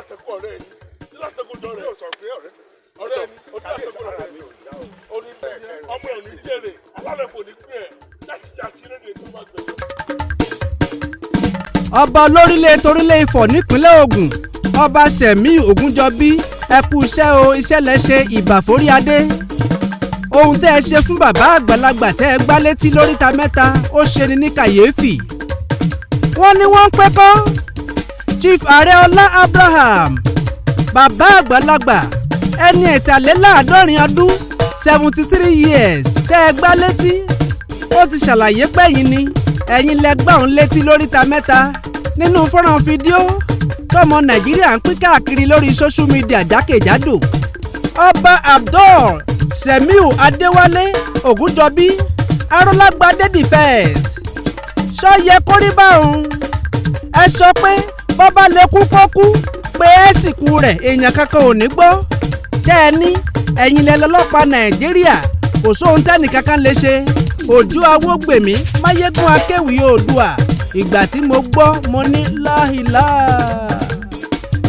látẹ̀kọ́ ọ̀rẹ́ ẹni tí látẹ̀kọ́ jọ rẹ̀ yóò sọ pé ọ̀rẹ́ ẹni ó ní látẹ̀kọ́ ọ̀rẹ́ mi ó ní ọmọ ẹ̀ ní jèrè alálẹ̀ kò ní pín ẹ̀ láti jà sí rédíò tó bá gbẹ̀rẹ̀. ọba olórílẹ̀ torílẹ̀ Ifọ̀ nípínlẹ̀ Ògùn ọba Sẹ̀mí Ògúnjọbí ẹ kú iṣẹ́ o iṣẹ́ lẹ ṣe ìbàforí adé ohun tẹ́ ẹ ṣe fún bàbá àgbàlagbà tẹ́ ẹ gbá létí lóríta mẹ́ta ó ṣe ni ní kàyéfì wọ́n ní wọ́n ń pẹ́kọ́ Chief Àrẹọlá Abraham bàbá àgbàlagbà ẹni ẹ̀tàléláàádọ́rin ọdún 73 years tẹ́ ẹ gbá létí ó ti ṣàlàyé pẹ́yìn ni ẹ̀yin lẹ gbá òun létí lóríta mẹ́ta nínú fọ́nrán fídíò tọmọ Nàìjíríà ń pín káàkiri lórí social media jákèjádò ọba Abdul Semiu Adéwálé Ògúnjọbí arọ́lágbádé defense ṣó yẹ kó rí báwọn ẹ sọ pé bọ́bá lè kú kó kú pé ẹ sìnkú rẹ̀ èèyàn kankan ò ní gbọ́ tẹ́ ẹ ní ẹ̀yin lẹ lọ́lọ́pàá Nàìjíríà kò sóhun tẹ́nì kankan lè ṣe ojú awógbèmí máyégún akéwì oòdùà ìgbà tí mo gbọ́ mo ní láhìlá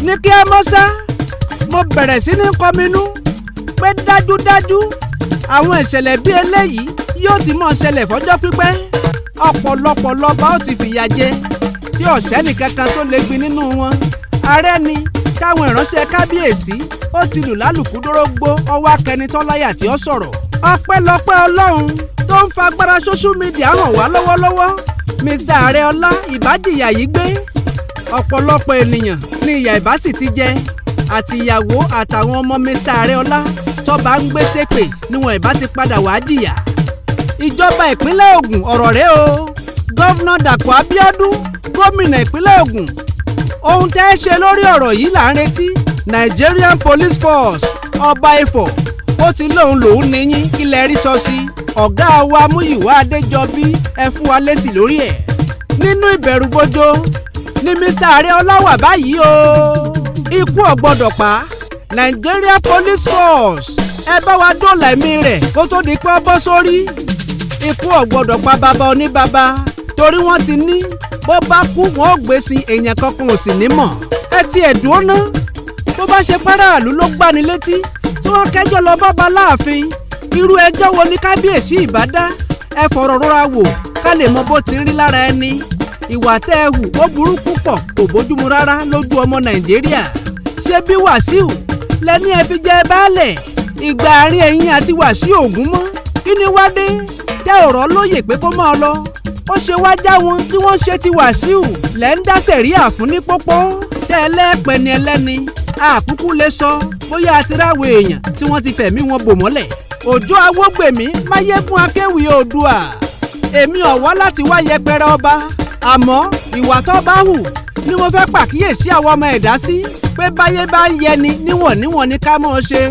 ní kí ẹ mọ́ sá mo bẹ̀rẹ̀ sí ní kọminú pé dájúdájú àwọn ìṣẹ̀lẹ̀ bíi eléyìí yóò ti mọ̀ ṣẹlẹ̀ fọ́jọ́ pípẹ́ ọ̀pọ̀lọpọ̀ lọ́ba ó ti fìyà jẹ tí ọ̀sẹ́ nìkankan tó lè gbin nínú wọn ààrẹ ni káwọn ìránṣẹ́ kábíyèsí ó ti lù lálùkù dórógbó ọwọ́ akẹnitọ́láyà tí ó sọ̀rọ̀ ọpẹ́lọpẹ́ Ọlọ́run tó ń fagbára social media hàn wá lọ́wọ́lọ́wọ́ Mr. Àrẹọlá ìbádìyà yìí gbé ọ̀pọ̀lọpọ̀ ènìyàn ní ìyà ìbá sì ti jẹ àti ìyàwó àtàwọn ọmọ Mr. Àrẹọlá tọ́ba ń gbé ṣépè níwọ̀n ìbá ti padà wá jìyà ìjọba ìpínlẹ̀ Ògùn ọ̀rọ̀ rẹ̀ o gọ́vnà Dàpọ̀ Abíọ́dún gómìnà ìpínlẹ̀ Ògùn ohun tẹ́ ẹ ṣe lórí ọ̀rọ̀ yìí là ń retí Nigerian Police Force ọba Ifọ̀ ó ti lóun lòún níyín kí lẹ rí sọ sí ọ̀gá wa Múyìwá Adéjọbí ẹ fún wa lésì lórí ẹ̀ nínú ìbẹ̀rùbojo ni Mr. Àrẹọlá wà báyìí o ikú ò gbọ́dọ̀ pa Nigerian Police Force ẹ bá wa dóòlà ẹ̀mí rẹ̀ kó tó di pé ó bọ́ sórí ikú ò gbọ́dọ̀ pa bàbá oníbàbá torí wọ́n ti ní bó bá kú wọn ò gbé sí èèyàn kankan ò sì ní mọ̀ ẹ ti ẹ̀dùn ná bó bá ṣe páràlú ló gbani létí tí wọ́n kẹ́jọ́ lọ bọ́ba láàfin irú ẹjọ́ wo ni kábíyèsí ìbá dá ẹ fọ̀rọ̀ rọra wò ká lè mọ bó ti rí lára ẹni ìwà tẹ́ ẹ hù ó burú púpọ̀ kò bójúmu rárá lójú ọmọ Nàìjíríà ṣé bí Wàsíù lẹ́ni ẹ fi jẹ baálẹ̀ ìgbà àárín ẹ̀yìn àti Wàsíù Ògún mọ́ kí ni wá dé tẹ́ ọ̀rọ̀ lóye pé kó máa lọ ó ṣe wá já wọn tí wọ́n ṣe ti Wàsíù lẹ́ ń dá sẹ̀ríà fún ní pópó tẹ́ ẹlẹ́pẹ̀ ni ẹlẹ́ni àkúkú lè sọ bóyá àti ráwọ èèyàn tí wọ́n ti fẹ̀mí wọn bò mọ́lẹ̀ òjò awógbèmí máyégún akéwì oòdùà èmi ọ̀wá láti wá yẹpẹrẹ ọba àmọ́ ìwà tó bá hù ni mo fẹ́ pàkíyèsí àwọn ọmọ ẹ̀dá sí pé báyé bá ń yẹni níwọ̀n ní ká mọ́ ọ ṣe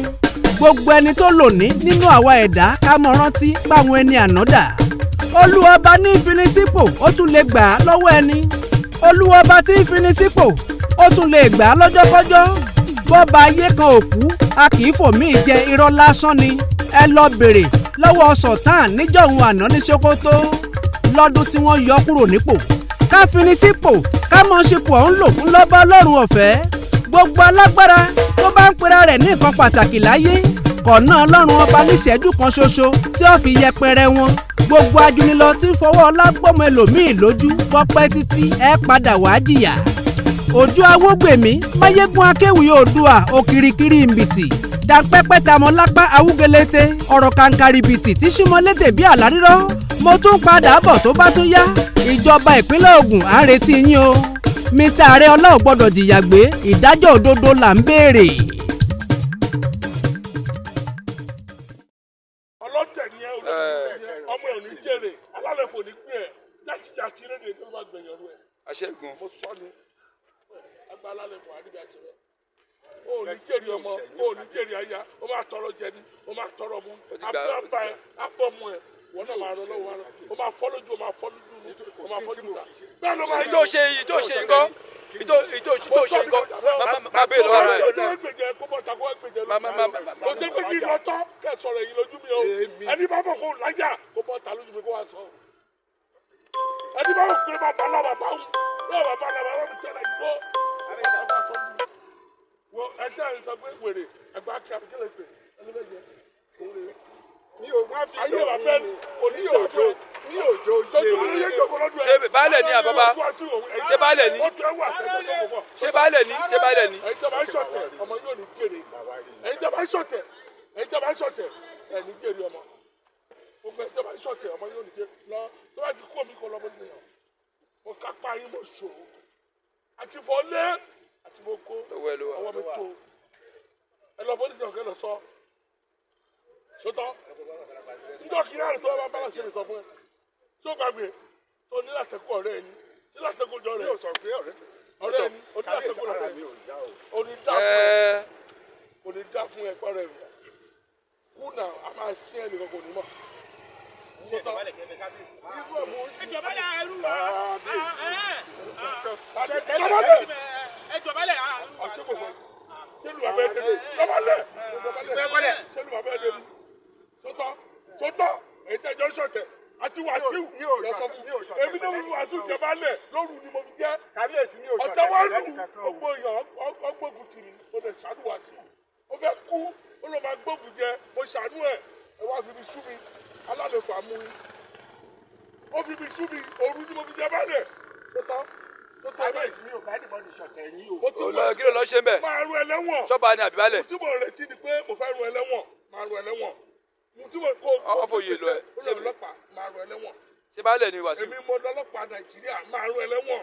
gbogbo ẹni tó lò ní nínú àwa ẹ̀dá ká mọ́ rántí báwọn ẹni ànádà olúọba ní ìfinisípò ó tún lè gbà á lọ́wọ́ ẹni olúọba tí ìfinisípò ó tún lè gbà á lọ́jọ́kọ́jọ́ bọ́ba ayé kan òkú a kì í fòmí jẹ irọ́ lásán ni ẹ lọ bèrè lọ́wọ́ Sultan níjọ̀hún àná ní Sokoto lọ́dún tí wọ́n yọ kúrò nípò ká finisípò ká mọ̀ sípò ọ̀hún lò ń lọ́ba Ọlọ́run ọ̀fẹ́ gbogbo alágbára tó bá ń pera rẹ̀ ní nǹkan pàtàkì láyé kọ̀ọ̀nà Ọlọ́run ọba níṣẹ́jú kan ṣoṣo tí ó fi yẹpẹrẹ wọn gbogbo ajunilọ tí ń fọwọ́ ọlágbọ́mọ ẹlòmíì lójú fọpẹ́ títí ẹ padà wá jìyà òjò awógbèmí máyégún akéwì oòdùà òkìrìkìrì ìmbìtì dàpẹ́pẹ́ tamọ́ lápá awúgelete ọ̀rọ̀ kàǹkàrìbìtì tí símọ́lédè bí àlárírọ́ mo tún padà bọ̀ tó bá tún yá ìjọba ìpínlẹ̀ Ògùn à ń retí yín o Mr. Àrẹọlá ò gbọ́dọ̀ jìyà gbé ìdájọ́ òdodo là ń béèrè. ọlọ́tẹ̀ ni ẹ ọmọ ẹ̀ ò ní jèrè alálẹ̀ kò ní pín ẹ̀ jákèjádò rédíò tó bá gbẹ̀yàn rẹ̀. aṣẹ́gun mo sọ ni ẹgbẹ́ alálẹ̀ kò àdìbí àjẹrẹ o ò ní jèrè ọmọ o ò ní jèrè aya o máa tọrọ jẹ ni o máa tọrọ mu abúlé ẹ apọ̀mù ẹ wọn náà máa rọ lọ́wọ́ ara o máa fọ́ lójú o máa fọ́ lójú o máa fọ́ lójú bẹ́ẹ̀ ló máa ìjọ ṣe nǹkan ìjọ ṣe nǹkan má bèè lọ́wọ́ rẹ̀. kò sí pé kí lọ́tọ́ kẹ́ sọ̀rọ̀ èyí lójú mi o ẹni bá bọ̀ kó lájà kó bọ́ ta lójú mi kó wá sọ ẹni bá bọ̀ pé bàbá náà bàbá ń bẹ́ẹ̀ bàbá náà bàbá mi tẹ̀lé ìgbó. ẹjẹ́ ẹ̀ sọ pé wèrè ẹgbẹ́ akẹ́ àbíkẹ́lẹ̀ pé ẹni bẹ́ẹ̀ jẹ́ òun rè mi ò má fi ayé wa fẹ́ òní òjò ṣé baálẹ̀ ní àbábá ṣé baálẹ̀ ní ṣé baálẹ̀ ní ṣé baálẹ̀ ní. ẹ̀yin tó bá ṣọ̀tẹ̀ ọmọ yóò ní jèrè ẹ̀yin tó bá ṣọ̀tẹ̀ ẹ̀yin tó bá ṣọ̀tẹ̀ ẹ̀ ní jèrè ọmọ gbogbo ẹ̀yin tó bá ṣọ̀tẹ̀ ọmọ yóò ní jèrè lọ tó bá ti kú omi kọ lọ́mọdé yẹn mo kápá yín mo ṣòro àti fọlé àti mo kó ọwọ́ mi tó ẹ lọ bọ́lí sọ̀rọ̀ kẹ́ lọ sọ sọtọ́ nígbà kí náà tó bá bá ṣe lè sọ fún ẹ tó gbàgbé tó ní látẹ̀kọ́ ọ̀rẹ́ ẹni tí látẹ̀kọ́ jọ rẹ̀ ọ̀rẹ́ ẹni onílàtẹ̀kọ́ ọ̀rẹ́ ẹni onídá fún ẹ pẹ́rẹ́ rẹ̀ kú náà a máa sí ẹnì kan kò ní mọ̀ sọtọ́ ìjọba lẹ̀ ẹrú ìjọba lẹ̀ àṣẹ́kọ̀ọ́ sẹ́lù abẹ́ tẹ́lẹ̀ ìjọba lẹ̀ sẹ́lù abẹ́ tẹ́lẹ̀ sọtọ́ èyí tẹ́jọ́ ṣọ̀tẹ̀ àti wàásù lọ́sọ̀ fún èmi náà wọ́n wàásù jẹba lẹ̀ lóru ni mo fi jẹ́ ọ̀tẹ̀ wá lù ọgbọ́n èèyàn ọgbógun tì mí mo lè ṣàánú wàásù ó fẹ́ kú ó lọ́ máa gbógun jẹ mo ṣàánú ẹ̀ ẹ wá fi mi sú mi alálòfò àmúrí ó fi mi sú mi òru ni mo fi jẹ bálẹ̀ sọtọ́ kábíyèsí mi ò bá dìbọn ní ṣọ̀tẹ̀ yín o. Olóyè kí ló lọ ṣe ń bẹ̀. máa rún ẹlẹ́wọ̀n sọ́ba ni àbí baálẹ̀. mo tí mo retí ni pé mo fẹ́ rún ẹlẹ́wọ̀n máa rún ẹlẹ́wọ̀n mo tí mo kó ọfọyè lọ ẹ ṣe ọlọ́pàá máa rún ẹlẹ́wọ̀n. ṣé baálẹ̀ ni Wàsíù. èmi mo lọ́lọ́pàá Nàìjíríà máa rún ẹlẹ́wọ̀n.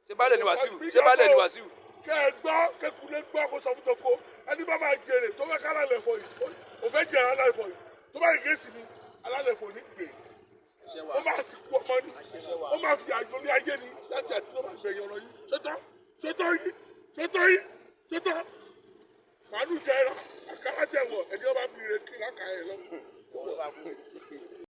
ṣé baálẹ̀ ni Wàsíù. ṣé baálẹ̀ ni Wàsíù. kẹ́ ẹ gbọ́ kẹ́kulé gbọ́ kó sọ fún toko ẹni bá máa jèrè tó fẹ́ ká alálẹ̀ fọ yìí ó fẹ́ jẹ alálẹ̀ fọ yìí tó bá yẹ sí mi alálẹ̀ fọ ní gbè ó máa sì kú ọmọ ní ó máa fi àjọlé ayé ni láti àti ló máa gbẹ̀yìn ọ̀rọ̀ yìí sọ́tọ́ màálù jẹ́ ra àkàrà jẹ́ wọ̀ ẹni ó bá bí ire kí lákàá yẹn lọ.